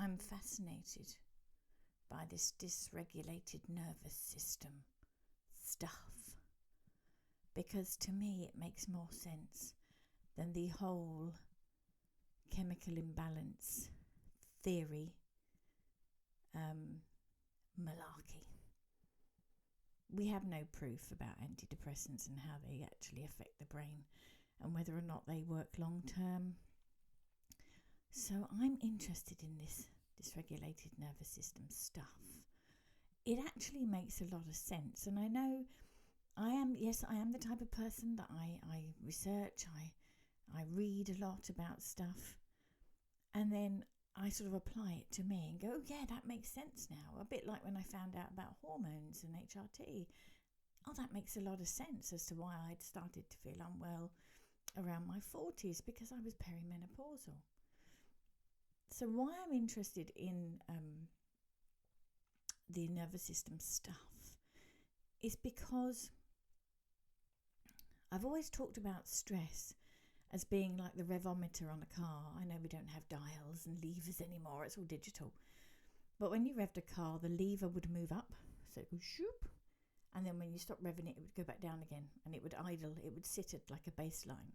I'm fascinated by this dysregulated nervous system stuff, because to me it makes more sense than the whole chemical imbalance theory malarkey. We have no proof about antidepressants and how they actually affect the brain and whether or not they work long term. So I'm interested in this dysregulated nervous system stuff. It actually makes a lot of sense, and I know I am the type of person that I research, I read a lot about stuff, and then I sort of apply it to me and go, oh yeah, that makes sense now. A bit like when I found out about hormones and HRT. Oh, that makes a lot of sense as to why I'd started to feel unwell around my 40s, because I was perimenopausal. So why I'm interested in the nervous system stuff is because I've always talked about stress as being like the revometer on a car. I know we don't have dials and levers anymore, it's all digital. But when you revved a car, the lever would move up, so it would shoop, and then when you stop revving it, it would go back down again, and it would idle, it would sit at like a baseline.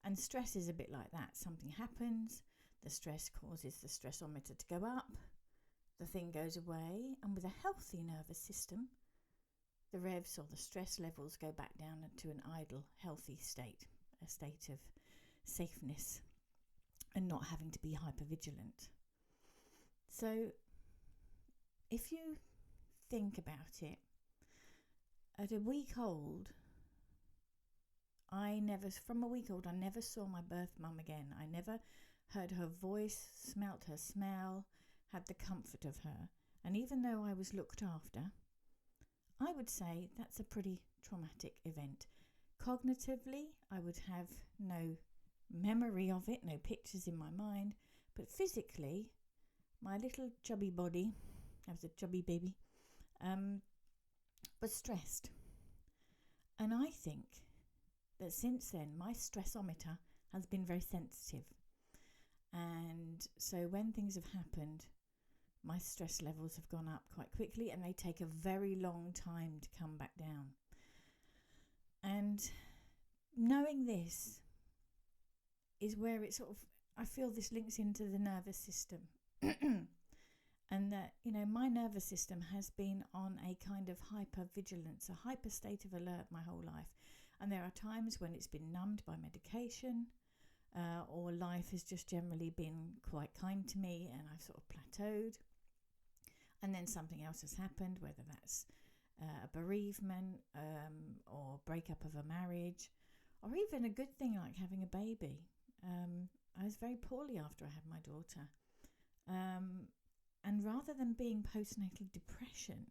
And stress is a bit like that. Something happens, the stress causes the stressometer to go up, the thing goes away, and with a healthy nervous system, the revs or the stress levels go back down into an idle, healthy state, a state of safeness and not having to be hypervigilant. So if you think about it, at a week old, I never saw my birth mum again. I never heard her voice, smelt her smell, had the comfort of her. And even though I was looked after, I would say that's a pretty traumatic event. Cognitively, I would have no memory of it, no pictures in my mind, but physically, my little chubby body, I was a chubby baby, was stressed. And I think that since then, my stressometer has been very sensitive. And so when things have happened, my stress levels have gone up quite quickly, and they take a very long time to come back down. And knowing this is where it sort of, I feel this links into the nervous system. And that, my nervous system has been on a kind of hypervigilance, a hyper state of alert my whole life. And there are times when it's been numbed by medication, or life has just generally been quite kind to me and I've sort of plateaued. And then something else has happened, whether that's a bereavement, or breakup of a marriage, or even a good thing like having a baby. I was very poorly after I had my daughter. And rather than being postnatal depression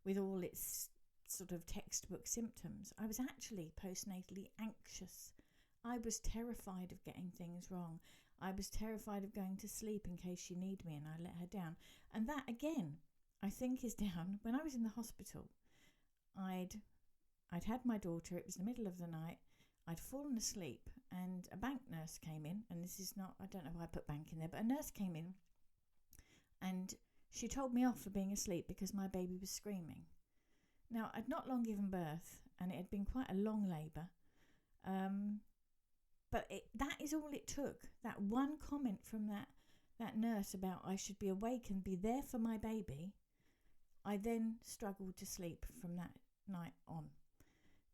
with all its sort of textbook symptoms, I was actually postnatally anxious. I was terrified of getting things wrong. I was terrified of going to sleep in case she needed me and I let her down. And that, again, I think is down when I was in the hospital. I'd had my daughter, it was the middle of the night, I'd fallen asleep, and a bank nurse came in, and this is not, I don't know why I put bank in there, but a nurse came in and she told me off for being asleep because my baby was screaming. Now, I'd not long given birth, and it had been quite a long labour, but that is all it took. That one comment from that nurse about I should be awake and be there for my baby. I then struggled to sleep from that night on,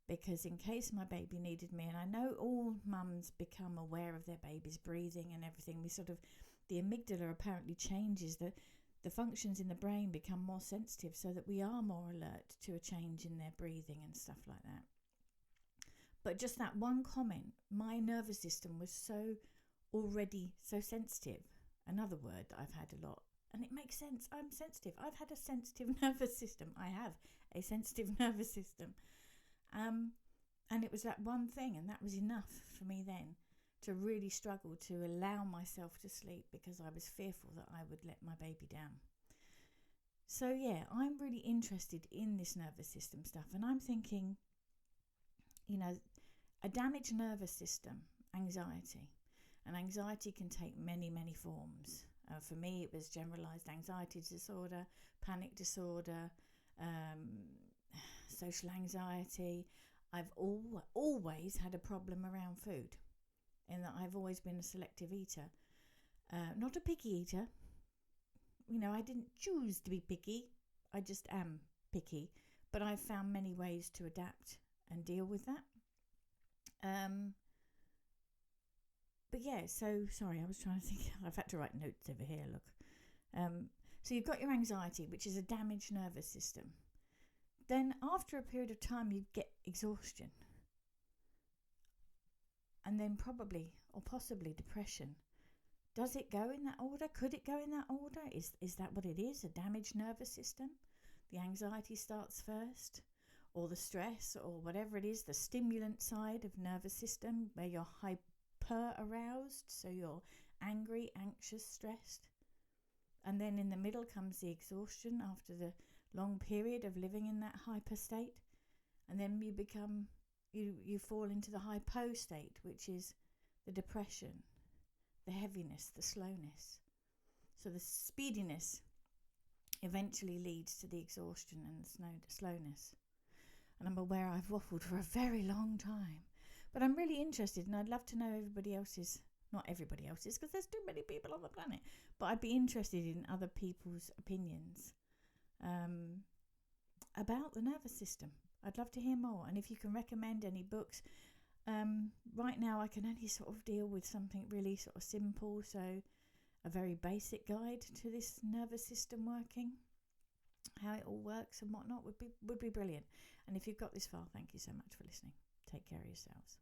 because in case my baby needed me, and I know all mums become aware of their baby's breathing and everything, the amygdala apparently changes, the functions in the brain become more sensitive so that we are more alert to a change in their breathing and stuff like that. But just that one comment, my nervous system was already so sensitive. Another word that I've had a lot. And it makes sense. I'm sensitive. I've had a sensitive nervous system. I have a sensitive nervous system. And it was that one thing, and that was enough for me then to really struggle to allow myself to sleep, because I was fearful that I would let my baby down. So yeah, I'm really interested in this nervous system stuff, and I'm thinking, a damaged nervous system, anxiety, and anxiety can take many, many forms. For me, it was generalized anxiety disorder, panic disorder, social anxiety. I've always had a problem around food, in that I've always been a selective eater. Not a picky eater. I didn't choose to be picky. I just am picky. But I've found many ways to adapt and deal with that. But yeah, so sorry, I was trying to think. I've had to write notes over here, look. So you've got your anxiety, which is a damaged nervous system. Then after a period of time, you get exhaustion. And then probably or possibly depression. Does it go in that order? Could it go in that order? Is that what it is? A damaged nervous system? The anxiety starts first, or the stress, or whatever it is, the stimulant side of nervous system, where you're hyper aroused, so you're angry, anxious, stressed. And then in the middle comes the exhaustion after the long period of living in that hyper state. And then you fall into the hypo state, which is the depression, the heaviness, the slowness. So the speediness eventually leads to the exhaustion and the slowness. And I'm aware I've waffled for a very long time, but I'm really interested, and I'd love to know not everybody else's, because there's too many people on the planet, but I'd be interested in other people's opinions about the nervous system. I'd love to hear more, and if you can recommend any books. Right now I can only sort of deal with something really sort of simple, so a very basic guide to this nervous system working, how it all works and whatnot would be brilliant. And if you've got this far, thank you so much for listening. Take care of yourselves.